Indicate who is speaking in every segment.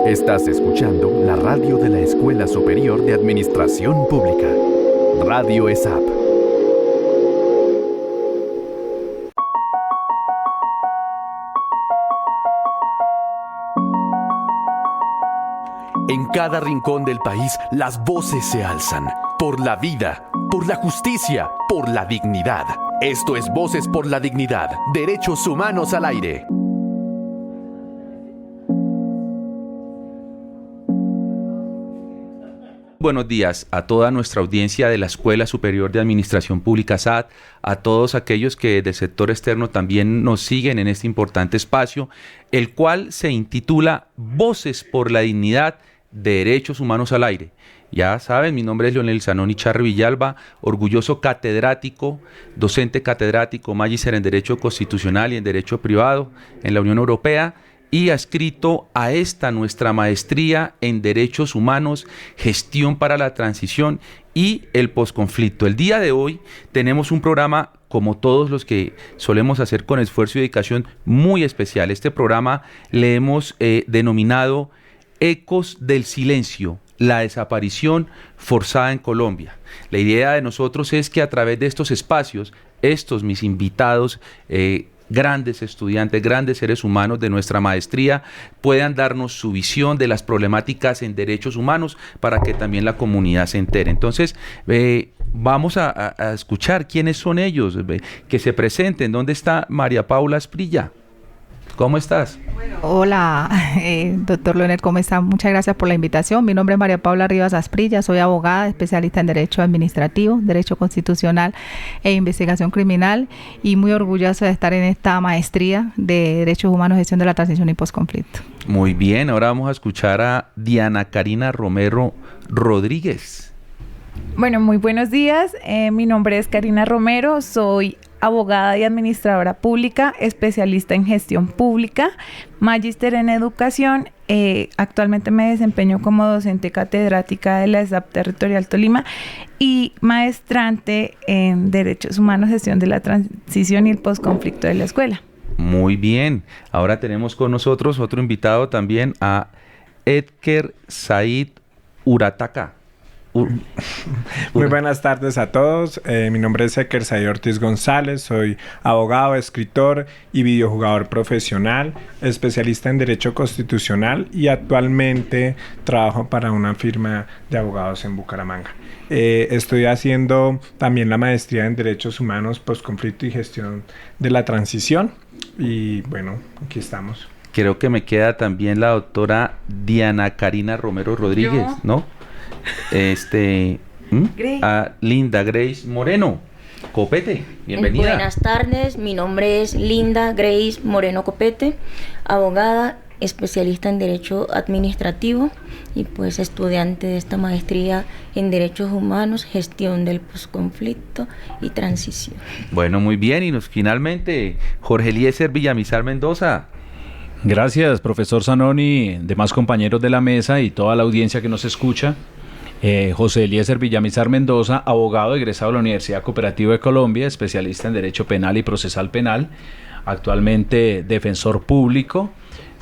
Speaker 1: Estás escuchando la radio de la Escuela Superior de Administración Pública, Radio ESAP. En cada rincón del país, las voces se alzan por la vida, por la justicia, por la dignidad. Esto es Voces por la Dignidad, Derechos Humanos al Aire.
Speaker 2: Buenos días a toda nuestra audiencia de la Escuela Superior de Administración Pública SAT, a todos aquellos que del sector externo también nos siguen en este importante espacio, el cual se intitula Voces por la Dignidad, Derechos Humanos al Aire. Ya saben, mi nombre es Leonel Zanoni Charri Villalba, orgulloso catedrático, docente catedrático, magíster en Derecho Constitucional y en Derecho Privado en la Unión Europea, y adscrito a esta nuestra maestría en Derechos Humanos, Gestión para la Transición y el Posconflicto. El día de hoy tenemos un programa, como todos los que solemos hacer con esfuerzo y dedicación, muy especial. Este programa le hemos denominado Ecos del Silencio, la desaparición forzada en Colombia. La idea de nosotros es que a través de estos espacios, mis invitados, grandes estudiantes, grandes seres humanos de nuestra maestría, puedan darnos su visión de las problemáticas en derechos humanos para que también la comunidad se entere. Entonces, vamos a escuchar quiénes son ellos, que se presenten. ¿Dónde está María Paula Asprilla? ¿Cómo estás?
Speaker 3: Hola, doctor Leonel, ¿cómo está? Muchas gracias por la invitación. Mi nombre es María Paula Rivas Asprilla, soy abogada, especialista en Derecho Administrativo, Derecho Constitucional e Investigación Criminal, y muy orgullosa de estar en esta maestría de Derechos Humanos, Gestión de la Transición y Posconflicto.
Speaker 2: Muy bien, ahora vamos a escuchar a Diana Karina Romero Rodríguez.
Speaker 4: Bueno, muy buenos días. Mi nombre es Karina Romero, soy abogada y administradora pública, especialista en gestión pública, magíster en educación. Actualmente me desempeño como docente catedrática de la ESAP Territorial Tolima y maestrante en Derechos Humanos, Gestión de la Transición y el Posconflicto de la escuela.
Speaker 2: Muy bien. Ahora tenemos con nosotros otro invitado también, a Edker Said Urataka.
Speaker 5: Muy buenas tardes a todos. Mi nombre es Edker Said Ortiz González. Soy abogado, escritor y videojugador profesional, especialista en Derecho Constitucional, y actualmente trabajo para una firma de abogados en Bucaramanga. Estoy haciendo también la maestría en Derechos Humanos, Posconflicto y Gestión de la Transición. Y bueno, aquí estamos.
Speaker 2: Creo que me queda también la doctora Diana Karina Romero Rodríguez, ¿no? A Linda Grace Moreno Copete, bienvenida.
Speaker 6: Buenas tardes, mi nombre es Linda Grace Moreno Copete, abogada, especialista en Derecho Administrativo y pues estudiante de esta maestría en Derechos Humanos, Gestión del Posconflicto y Transición.
Speaker 2: Bueno, muy bien, y finalmente Jorge Eliezer Villamizar Mendoza.
Speaker 7: Gracias, profesor Zanoni, demás compañeros de la mesa y toda la audiencia que nos escucha. José Eliezer Villamizar Mendoza, abogado egresado de la Universidad Cooperativa de Colombia, especialista en Derecho Penal y Procesal Penal, actualmente defensor público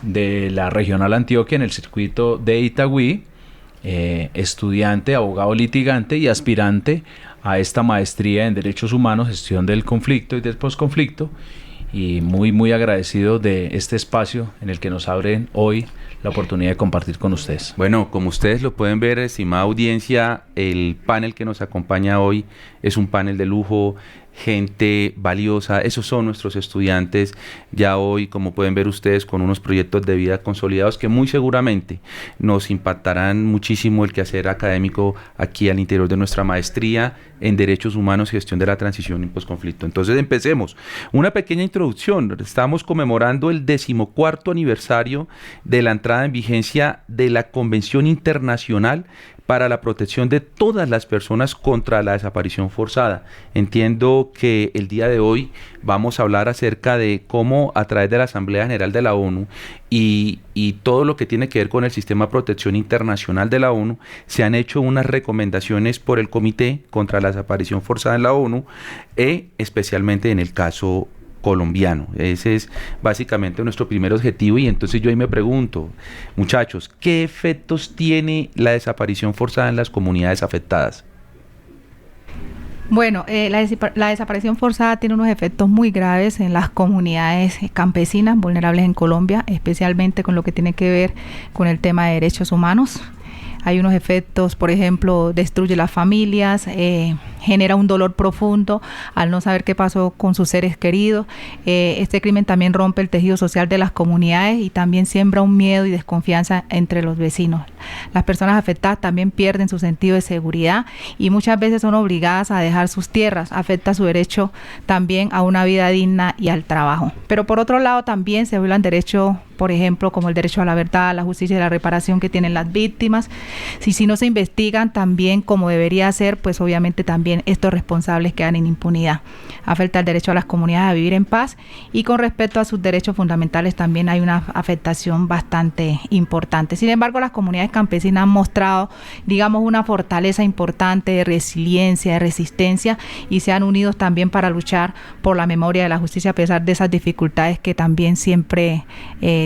Speaker 7: de la Regional Antioquia en el circuito de Itagüí, estudiante, abogado litigante y aspirante a esta maestría en Derechos Humanos, Gestión del Conflicto y del Posconflicto, y muy agradecido de este espacio en el que nos abren hoy la oportunidad de compartir con ustedes.
Speaker 2: Bueno, como ustedes lo pueden ver, estimada audiencia, el panel que nos acompaña hoy es un panel de lujo, gente valiosa. Esos son nuestros estudiantes ya hoy, como pueden ver ustedes, con unos proyectos de vida consolidados que muy seguramente nos impactarán muchísimo el quehacer académico aquí al interior de nuestra maestría en Derechos Humanos, Gestión de la Transición y Posconflicto. Entonces empecemos. Una pequeña introducción. Estamos conmemorando el 14º aniversario de la entrada en vigencia de la Convención Internacional para la protección de todas las personas contra la desaparición forzada. Entiendo que el día de hoy vamos a hablar acerca de cómo a través de la Asamblea General de la ONU y todo lo que tiene que ver con el sistema de protección internacional de la ONU, se han hecho unas recomendaciones por el Comité contra la Desaparición Forzada en la ONU, especialmente en el caso colombiano. Ese es básicamente nuestro primer objetivo, y entonces yo ahí me pregunto, muchachos, ¿qué efectos tiene la desaparición forzada en las comunidades afectadas?
Speaker 3: Bueno, la desaparición forzada tiene unos efectos muy graves en las comunidades campesinas vulnerables en Colombia, especialmente con lo que tiene que ver con el tema de derechos humanos. Hay unos efectos, por ejemplo, destruye las familias, genera un dolor profundo al no saber qué pasó con sus seres queridos. Este crimen también rompe el tejido social de las comunidades y también siembra un miedo y desconfianza entre los vecinos. Las personas afectadas también pierden su sentido de seguridad y muchas veces son obligadas a dejar sus tierras. Afecta su derecho también a una vida digna y al trabajo. Pero por otro lado también se violan derechos, por ejemplo, como el derecho a la verdad, a la justicia y la reparación que tienen las víctimas. Si no se investigan también como debería ser, pues obviamente también estos responsables quedan en impunidad. Afecta el derecho a las comunidades a vivir en paz, y con respecto a sus derechos fundamentales también hay una afectación bastante importante. Sin embargo, las comunidades campesinas han mostrado, digamos, una fortaleza importante de resiliencia, de resistencia, y se han unido también para luchar por la memoria de la justicia a pesar de esas dificultades que también siempre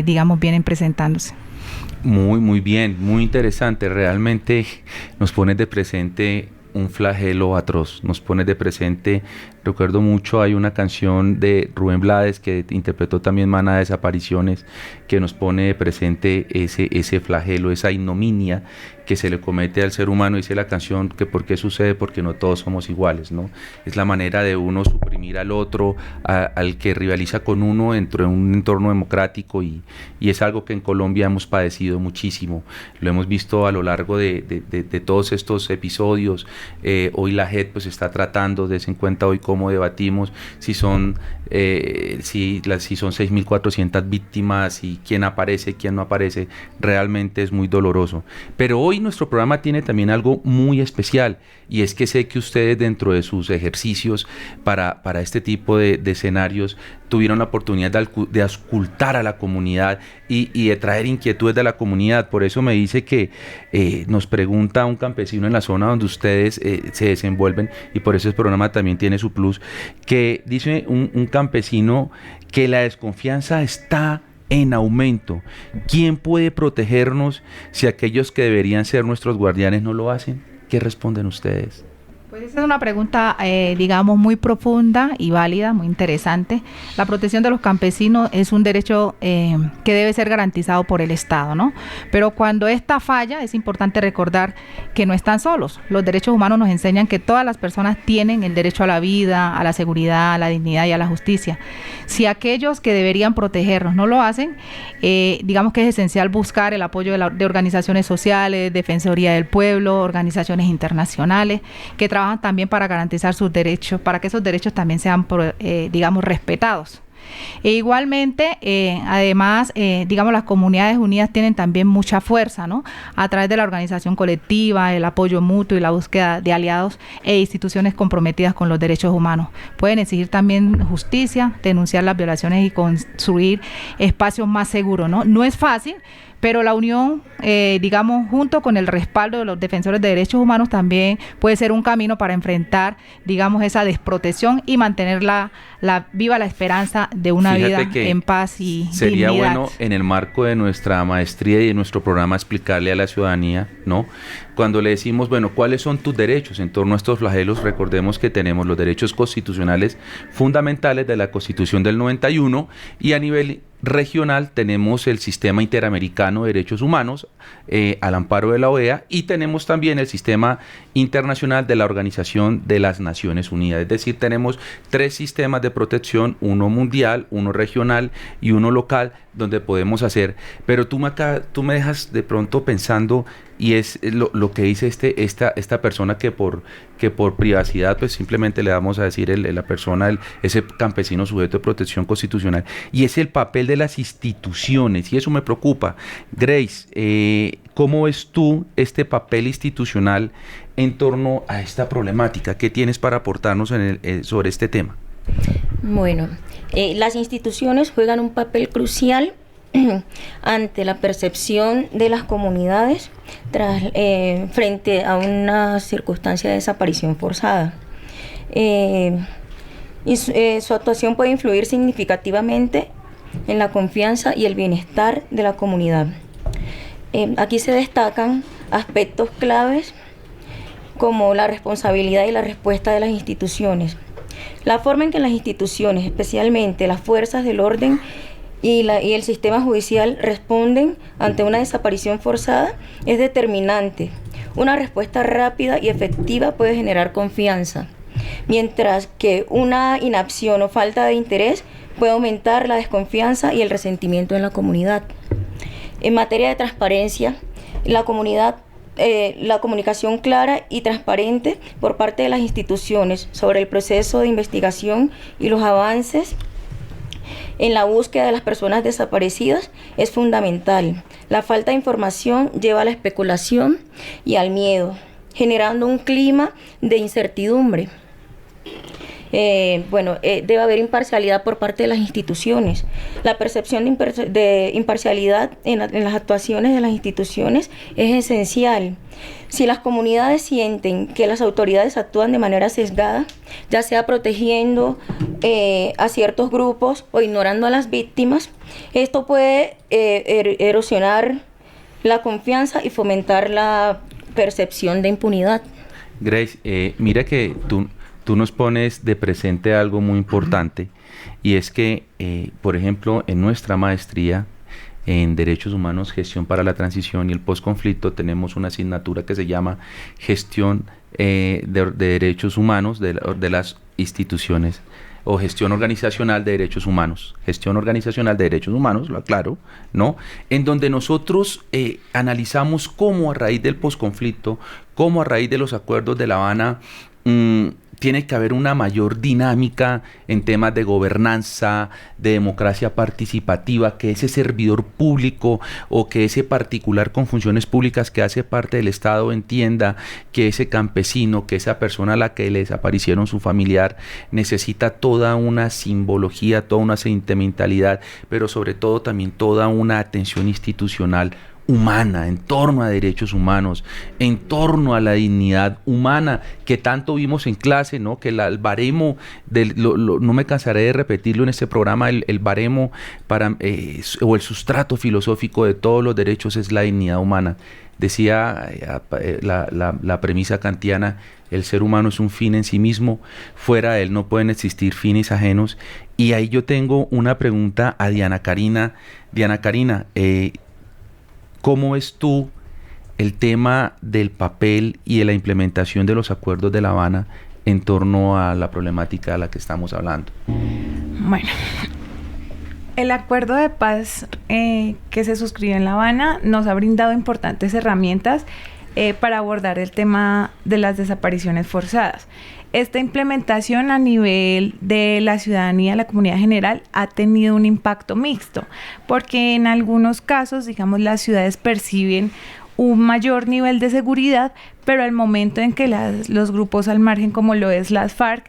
Speaker 3: vienen presentándose.
Speaker 2: Muy bien, muy interesante. Realmente nos pone de presente un flagelo atroz, nos pone de presente. Recuerdo mucho, hay una canción de Rubén Blades que interpretó también Maná de Desapariciones, que nos pone de presente ese flagelo, esa ignominia que se le comete al ser humano. Dice la canción que ¿por qué sucede? Porque no todos somos iguales, ¿no? Es la manera de uno suprimir al otro, al que rivaliza con uno dentro de un entorno democrático, y es algo que en Colombia hemos padecido muchísimo. Lo hemos visto a lo largo de todos estos episodios. Hoy la JEP pues está tratando de darse en cuenta hoy cómo debatimos si son 6.400 víctimas y quién aparece, quién no aparece. Realmente es muy doloroso. Pero hoy nuestro programa tiene también algo muy especial, y es que sé que ustedes, dentro de sus ejercicios para este tipo de escenarios, tuvieron la oportunidad de auscultar a la comunidad y de traer inquietudes de la comunidad. Por eso me dice que nos pregunta un campesino en la zona donde ustedes se desenvuelven, y por eso el programa también tiene su plus, que dice un campesino que la desconfianza está en aumento. ¿Quién puede protegernos si aquellos que deberían ser nuestros guardianes no lo hacen? ¿Qué responden ustedes?
Speaker 3: Pues esa es una pregunta, muy profunda y válida, muy interesante. La protección de los campesinos es un derecho que debe ser garantizado por el Estado, ¿no? Pero cuando esta falla, es importante recordar que no están solos. Los derechos humanos nos enseñan que todas las personas tienen el derecho a la vida, a la seguridad, a la dignidad y a la justicia. Si aquellos que deberían protegernos no lo hacen, digamos que es esencial buscar el apoyo de organizaciones sociales, Defensoría del Pueblo, organizaciones internacionales, que trabajan también para garantizar sus derechos, para que esos derechos también sean, respetados. E igualmente, además, las comunidades unidas tienen también mucha fuerza, ¿no? A través de la organización colectiva, el apoyo mutuo y la búsqueda de aliados e instituciones comprometidas con los derechos humanos. Pueden exigir también justicia, denunciar las violaciones y construir espacios más seguros, ¿no? No es fácil, pero la unión, junto con el respaldo de los defensores de derechos humanos, también puede ser un camino para enfrentar, esa desprotección y mantener viva la esperanza de una vida en paz y
Speaker 2: sería
Speaker 3: dignidad.
Speaker 2: Bueno, en el marco de nuestra maestría y de nuestro programa, explicarle a la ciudadanía, ¿no? Cuando le decimos, bueno, ¿cuáles son tus derechos en torno a estos flagelos? Recordemos que tenemos los derechos constitucionales fundamentales de la Constitución del 91, y a nivel regional tenemos el Sistema Interamericano de Derechos Humanos al amparo de la OEA, y tenemos también el Sistema Internacional de la Organización de las Naciones Unidas. Es decir, tenemos 3 sistemas de protección, uno mundial, uno regional y uno local, donde podemos hacer. Pero tú me dejas de pronto pensando, y es lo que dice esta persona, que por privacidad pues simplemente le vamos a decir la persona, ese campesino sujeto de protección constitucional, y es el papel de las instituciones, y eso me preocupa. Grace, ¿cómo ves tú este papel institucional en torno a esta problemática? ¿Qué tienes para aportarnos sobre este tema?
Speaker 6: Bueno, las instituciones juegan un papel crucial ante la percepción de las comunidades frente a una circunstancia de desaparición forzada. y su actuación puede influir significativamente en la confianza y el bienestar de la comunidad. Aquí se destacan aspectos claves como la responsabilidad y la respuesta de las instituciones. La forma en que las instituciones, especialmente las fuerzas del orden y el sistema judicial, responden ante una desaparición forzada es determinante. Una respuesta rápida y efectiva puede generar confianza, mientras que una inacción o falta de interés puede aumentar la desconfianza y el resentimiento en la comunidad. En materia de transparencia, la comunicación clara y transparente por parte de las instituciones sobre el proceso de investigación y los avances en la búsqueda de las personas desaparecidas es fundamental. La falta de información lleva a la especulación y al miedo, generando un clima de incertidumbre. Debe haber imparcialidad por parte de las instituciones. La percepción de imparcialidad en las actuaciones de las instituciones es esencial. Si las comunidades sienten que las autoridades actúan de manera sesgada, ya sea protegiendo a ciertos grupos o ignorando a las víctimas, esto puede erosionar la confianza y fomentar la percepción de impunidad.
Speaker 2: Grace, mira que tú nos pones de presente algo muy importante, y es que, por ejemplo, en nuestra maestría en Derechos Humanos, Gestión para la Transición y el Postconflicto, tenemos una asignatura que se llama Gestión de Derechos Humanos de las instituciones, o Gestión Organizacional de Derechos Humanos. Gestión Organizacional de Derechos Humanos, lo aclaro, ¿no? En donde nosotros analizamos cómo a raíz del posconflicto, cómo a raíz de los acuerdos de La Habana, tiene que haber una mayor dinámica en temas de gobernanza, de democracia participativa, que ese servidor público o que ese particular con funciones públicas que hace parte del Estado entienda que ese campesino, que esa persona a la que le desaparecieron su familiar, necesita toda una simbología, toda una sentimentalidad, pero sobre todo también toda una atención institucional humana, en torno a derechos humanos, en torno a la dignidad humana, que tanto vimos en clase, ¿no? Que el baremo, no me cansaré de repetirlo en este programa, el baremo o el sustrato filosófico de todos los derechos es la dignidad humana. Decía la premisa kantiana: el ser humano es un fin en sí mismo, fuera de él no pueden existir fines ajenos. Y ahí yo tengo una pregunta a Diana Karina. Diana Karina, ¿cómo ves tú el tema del papel y de la implementación de los acuerdos de La Habana en torno a la problemática de la que estamos hablando?
Speaker 4: Bueno, el acuerdo de paz que se suscribió en La Habana nos ha brindado importantes herramientas para abordar el tema de las desapariciones forzadas. Esta implementación a nivel de la ciudadanía, la comunidad general, ha tenido un impacto mixto, porque en algunos casos, digamos, las ciudades perciben un mayor nivel de seguridad, pero al momento en que los grupos al margen, como lo es las FARC,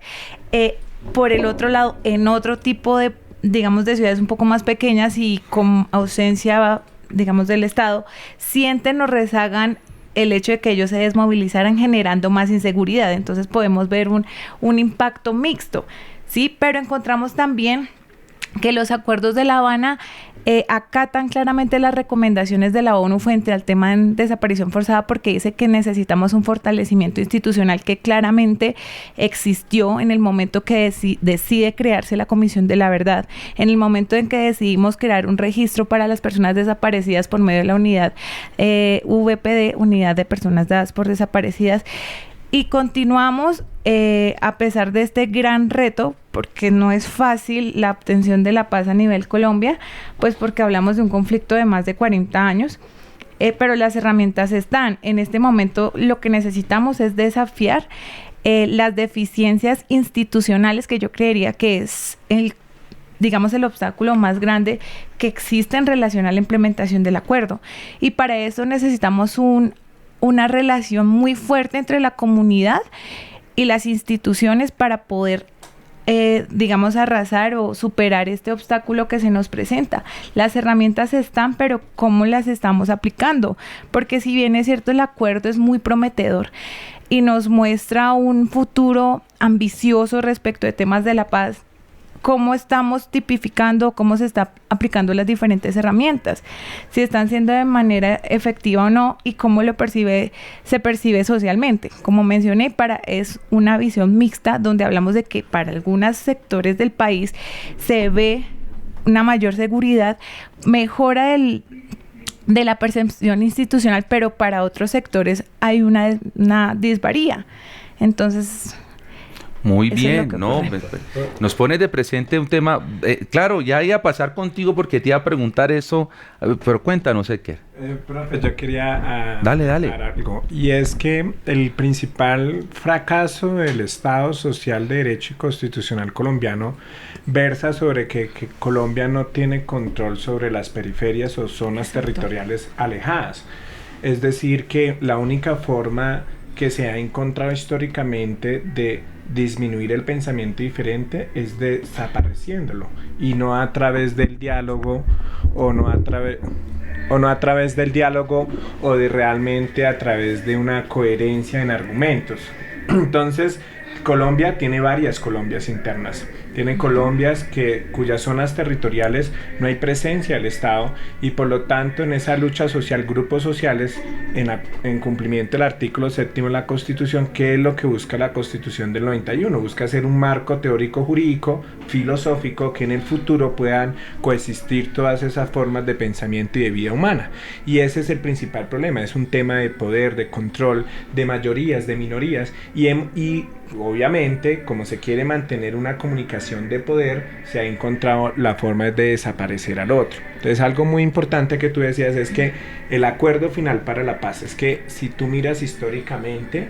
Speaker 4: por el otro lado, en otro tipo de, digamos, de ciudades un poco más pequeñas y con ausencia, digamos, del Estado, sienten o rezagan el hecho de que ellos se desmovilizaran, generando más inseguridad. Entonces podemos ver un impacto mixto, ¿sí? Pero encontramos también que los acuerdos de La Habana acatan claramente las recomendaciones de la ONU frente al tema de desaparición forzada, porque dice que necesitamos un fortalecimiento institucional que claramente existió en el momento que decide crearse la Comisión de la Verdad, en el momento en que decidimos crear un registro para las personas desaparecidas por medio de la unidad VPD, Unidad de Personas Dadas por Desaparecidas. Y continuamos, a pesar de este gran reto, porque no es fácil la obtención de la paz a nivel Colombia, pues porque hablamos de un conflicto de más de 40 años, pero las herramientas están. En este momento lo que necesitamos es desafiar las deficiencias institucionales, que yo creería que es el obstáculo más grande que existe en relación a la implementación del acuerdo. Y para eso necesitamos una relación muy fuerte entre la comunidad y las instituciones para poder digamos, arrasar o superar este obstáculo que se nos presenta. Las herramientas están, pero ¿cómo las estamos aplicando? Porque si bien es cierto, el acuerdo es muy prometedor y nos muestra un futuro ambicioso respecto de temas de la paz, ¿cómo estamos tipificando, cómo se está aplicando las diferentes herramientas? Si están siendo de manera efectiva o no, y cómo se percibe socialmente. Como mencioné, es una visión mixta donde hablamos de que para algunos sectores del país se ve una mayor seguridad, mejora de la percepción institucional, pero para otros sectores hay una disparidad. Entonces,
Speaker 2: muy
Speaker 4: eso
Speaker 2: bien, ¿no? Nos pones de presente un tema, claro, ya iba a pasar contigo porque te iba a preguntar eso, pero cuéntanos, Eker.
Speaker 5: Profe, yo quería
Speaker 2: dale.
Speaker 5: algo, y es que el principal fracaso del Estado Social de Derecho y Constitucional colombiano versa sobre que Colombia no tiene control sobre las periferias o zonas territoriales alejadas. Es decir, que la única forma que se ha encontrado históricamente de disminuir el pensamiento diferente es desapareciéndolo, y no a través del diálogo o no a través del diálogo o de realmente a través de una coherencia en argumentos. Entonces, Colombia tiene varias Colombias internas. Tiene Colombias cuyas zonas territoriales no hay presencia del Estado, y por lo tanto en esa lucha social, grupos sociales, en cumplimiento del artículo 7 de la Constitución, ¿qué es lo que busca la Constitución del 91? Busca hacer un marco teórico, jurídico, filosófico, que en el futuro puedan coexistir todas esas formas de pensamiento y de vida humana. Y ese es el principal problema, es un tema de poder, de control, de mayorías, de minorías, y obviamente, como se quiere mantener una comunicación de poder, se ha encontrado la forma de desaparecer al otro. Entonces, algo muy importante que tú decías es que el acuerdo final para la paz, es que si tú miras históricamente,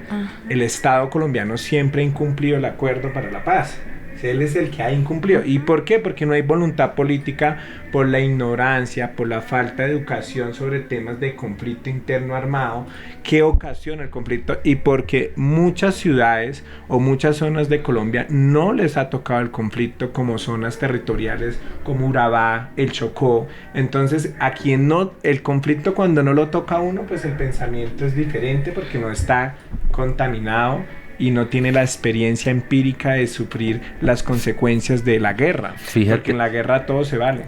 Speaker 5: el Estado colombiano siempre ha incumplido el acuerdo para la paz. Él es el que ha incumplido. ¿Y por qué? Porque no hay voluntad política, por la ignorancia, por la falta de educación sobre temas de conflicto interno armado que ocasiona el conflicto, y porque muchas ciudades o muchas zonas de Colombia no les ha tocado el conflicto, como zonas territoriales como Urabá, el Chocó. Entonces, a quien no, el conflicto cuando no lo toca a uno, pues el pensamiento es diferente porque no está contaminado y no tiene la experiencia empírica de sufrir las consecuencias de la guerra.
Speaker 2: Fíjate.
Speaker 5: Porque en la guerra todo se vale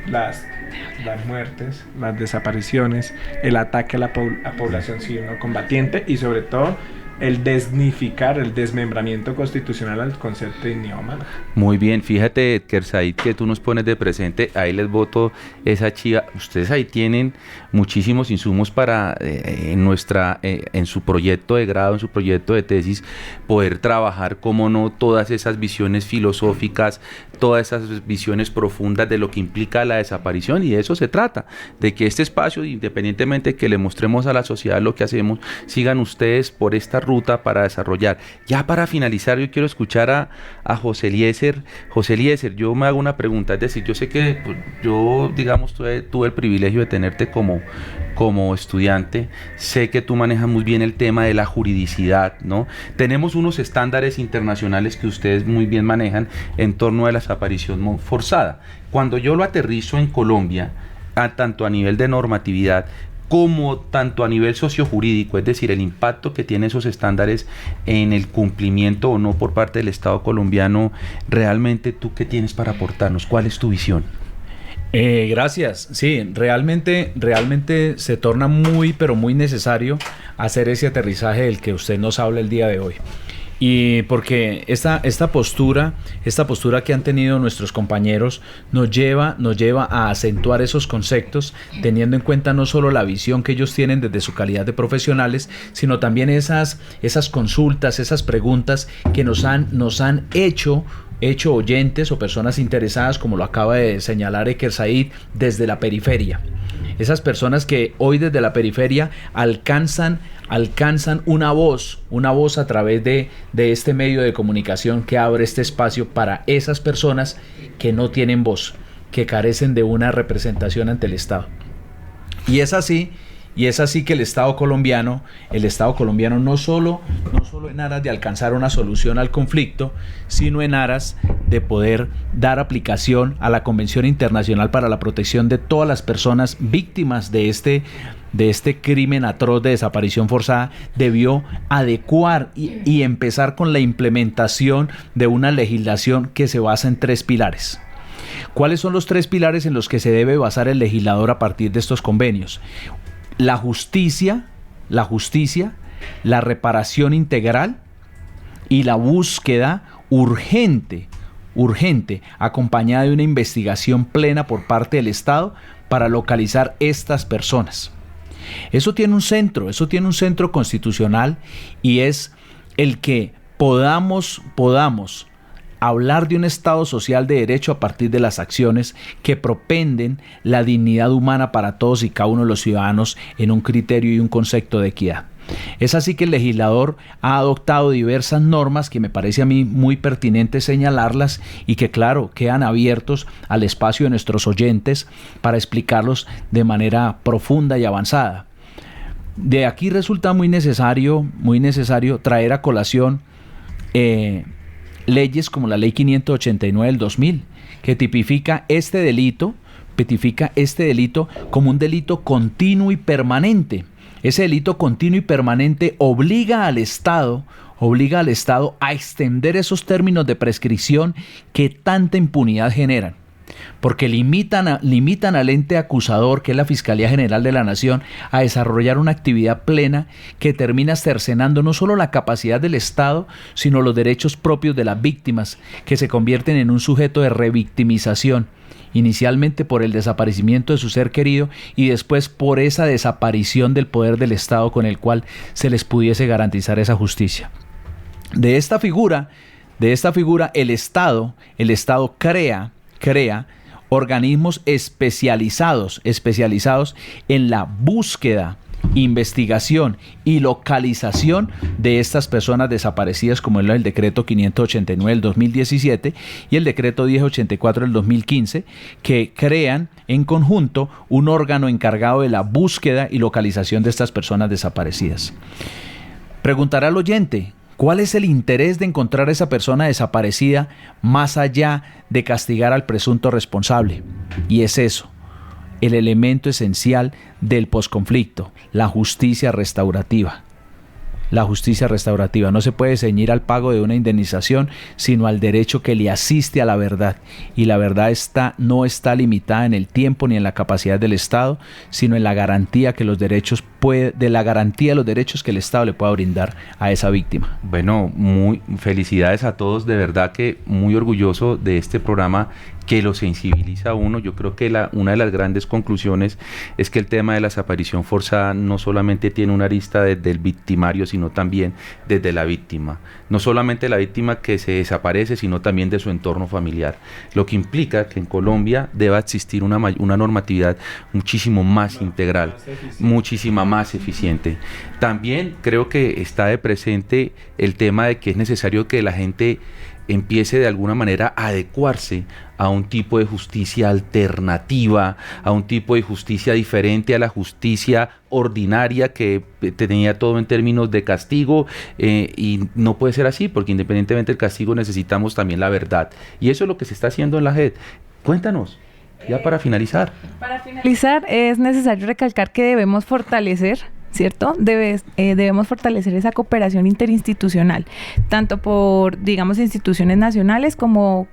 Speaker 5: las muertes, las desapariciones, el ataque a la población civil no combatiente, y sobre todo el desnificar, el desmembramiento constitucional al concepto de dignidad humana.
Speaker 2: Muy bien, fíjate, Edker Said, que tú nos pones de presente, ahí les boto esa chiva. Ustedes ahí tienen muchísimos insumos para en su proyecto de grado, en su proyecto de tesis, poder trabajar, como no, todas esas visiones filosóficas, todas esas visiones profundas de lo que implica la desaparición, y de eso se trata, de que este espacio, independientemente de que le mostremos a la sociedad lo que hacemos, sigan ustedes por esta ruta para desarrollar. Ya para finalizar, yo quiero escuchar a José Eliezer. José Eliezer, yo me hago una pregunta, es decir, yo sé que yo, digamos, tuve el privilegio de tenerte como estudiante, sé que tú manejas muy bien el tema de la juridicidad, ¿no? Tenemos unos estándares internacionales que ustedes muy bien manejan en torno a la desaparición forzada. Cuando yo lo aterrizo en Colombia, tanto a nivel de normatividad como tanto a nivel sociojurídico, es decir, el impacto que tienen esos estándares en el cumplimiento o no por parte del Estado colombiano, realmente, ¿tú qué tienes para aportarnos? ¿Cuál es tu visión?
Speaker 7: Gracias. Sí, realmente se torna muy, pero muy necesario hacer ese aterrizaje del que usted nos habla el día de hoy. Y porque esta postura que han tenido nuestros compañeros nos lleva a acentuar esos conceptos, teniendo en cuenta no solo la visión que ellos tienen desde su calidad de profesionales, sino también esas consultas, esas preguntas que nos han hecho oyentes o personas interesadas, como lo acaba de señalar Eker Said, desde la periferia. Esas personas que hoy desde la periferia alcanzan una voz a través de este medio de comunicación que abre este espacio para esas personas que no tienen voz, que carecen de una representación ante el Estado. Y es así Y es así que el Estado colombiano no solo en aras de alcanzar una solución al conflicto, sino en aras de poder dar aplicación a la Convención Internacional para la Protección de todas las personas víctimas de este crimen atroz de desaparición forzada, debió adecuar y empezar con la implementación de una legislación que se basa en 3 pilares. ¿Cuáles son los 3 pilares en los que se debe basar el legislador a partir de estos convenios? La justicia, la reparación integral y la búsqueda urgente, acompañada de una investigación plena por parte del Estado para localizar estas personas. Eso tiene un centro constitucional, y es el que podamos hablar de un Estado social de derecho a partir de las acciones que propenden la dignidad humana para todos y cada uno de los ciudadanos en un criterio y un concepto de equidad. Es así que el legislador ha adoptado diversas normas que me parece a mí muy pertinente señalarlas y que, claro, quedan abiertos al espacio de nuestros oyentes para explicarlos de manera profunda y avanzada. De aquí resulta muy necesario traer a colación leyes como la Ley 589 del 2000, que tipifica este delito como un delito continuo y permanente. Ese delito continuo y permanente obliga al Estado a extender esos términos de prescripción que tanta impunidad generan, porque limitan al ente acusador, que es la Fiscalía General de la Nación, a desarrollar una actividad plena que termina cercenando no solo la capacidad del Estado, sino los derechos propios de las víctimas, que se convierten en un sujeto de revictimización, inicialmente por el desaparecimiento de su ser querido y después por esa desaparición del poder del Estado con el cual se les pudiese garantizar esa justicia. De esta figura, el Estado crea organismos especializados en la búsqueda, investigación y localización de estas personas desaparecidas, como es el decreto 589 del 2017 y el decreto 1084 del 2015, que crean en conjunto un órgano encargado de la búsqueda y localización de estas personas desaparecidas. Preguntará al oyente: ¿cuál es el interés de encontrar a esa persona desaparecida más allá de castigar al presunto responsable? Y es eso, el elemento esencial del posconflicto, la justicia restaurativa. La justicia restaurativa no se puede ceñir al pago de una indemnización, sino al derecho que le asiste a la verdad. Y la verdad no está limitada en el tiempo ni en la capacidad del Estado, sino en la garantía de los derechos que el Estado le pueda brindar a esa víctima.
Speaker 2: Bueno, muy felicidades a todos, de verdad que muy orgulloso de este programa que lo sensibiliza a uno. Yo creo que una de las grandes conclusiones es que el tema de la desaparición forzada no solamente tiene una arista desde el victimario, sino también desde la víctima. No solamente la víctima que se desaparece, sino también de su entorno familiar. Lo que implica que en Colombia deba existir una normatividad muchísimo más integral, muchísima más eficiente. También creo que está de presente el tema de que es necesario que la gente empiece de alguna manera a adecuarse a un tipo de justicia alternativa, a un tipo de justicia diferente a la justicia ordinaria que tenía todo en términos de castigo, y no puede ser así, porque independientemente del castigo necesitamos también la verdad, y eso es lo que se está haciendo en la JEP. Cuéntanos, ya para finalizar.
Speaker 4: Para finalizar, es necesario recalcar que debemos fortalecer, ¿cierto? Debemos fortalecer esa cooperación interinstitucional, tanto por, digamos, instituciones nacionales como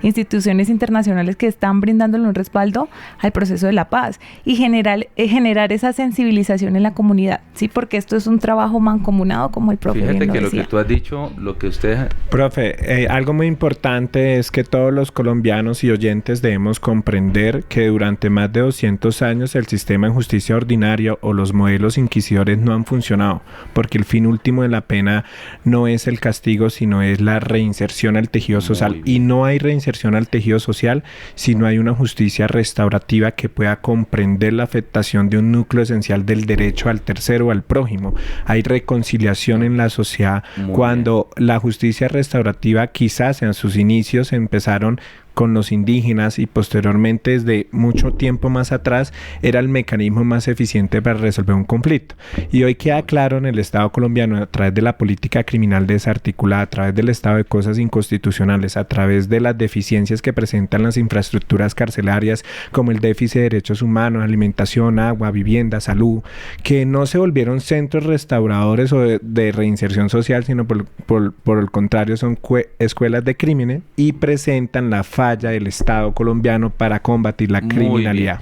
Speaker 4: instituciones internacionales que están brindándole un respaldo al proceso de la paz, y generar esa sensibilización en la comunidad, ¿sí? Porque esto es un trabajo mancomunado, como el profe bien lo decía.
Speaker 2: Fíjate que lo que tú has dicho, lo que usted...
Speaker 5: Profe, algo muy importante es que todos los colombianos y oyentes debemos comprender que durante más de 200 años el sistema de justicia ordinaria o los modelos inquisidores no han funcionado, porque el fin último de la pena no es el castigo, sino es la reinserción al tejido social. Y no hay reinserción al tejido social si no hay una justicia restaurativa que pueda comprender la afectación de un núcleo esencial del derecho al tercero o al prójimo. Hay reconciliación en la sociedad cuando la justicia restaurativa, quizás en sus inicios, empezaron con los indígenas y posteriormente desde mucho tiempo más atrás era el mecanismo más eficiente para resolver un conflicto. Y hoy queda claro en el Estado colombiano, a través de la política criminal desarticulada, a través del estado de cosas inconstitucionales, a través de las deficiencias que presentan las infraestructuras carcelarias, como el déficit de derechos humanos, alimentación, agua, vivienda, salud, que no se volvieron centros restauradores o de reinserción social, sino por el contrario son escuelas de crímenes y presentan la falla del Estado colombiano para combatir la criminalidad.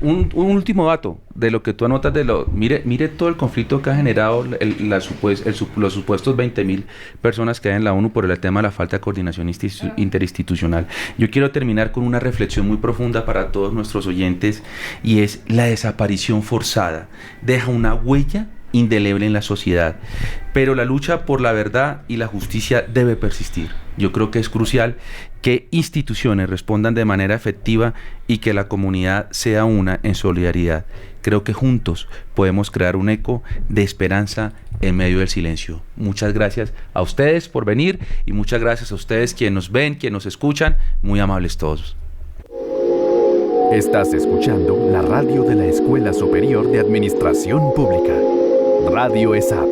Speaker 2: Un último dato de lo que tú anotas mire todo el conflicto que ha generado los supuestos 20.000 personas que hay en la ONU por el tema de la falta de coordinación interinstitucional. Yo quiero terminar con una reflexión muy profunda para todos nuestros oyentes, y es: la desaparición forzada deja una huella indeleble en la sociedad, pero la lucha por la verdad y la justicia debe persistir. Yo creo que es crucial que instituciones respondan de manera efectiva y que la comunidad sea una en solidaridad. Creo que juntos podemos crear un eco de esperanza en medio del silencio. Muchas gracias a ustedes por venir y muchas gracias a ustedes quienes nos ven, quienes nos escuchan. Muy amables todos.
Speaker 1: Estás escuchando la radio de la Escuela Superior de Administración Pública, Radio ESAP.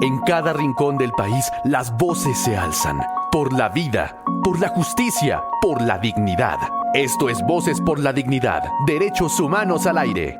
Speaker 1: En cada rincón del país, las voces se alzan por la vida, por la justicia, por la dignidad. Esto es Voces por la Dignidad, Derechos Humanos al Aire.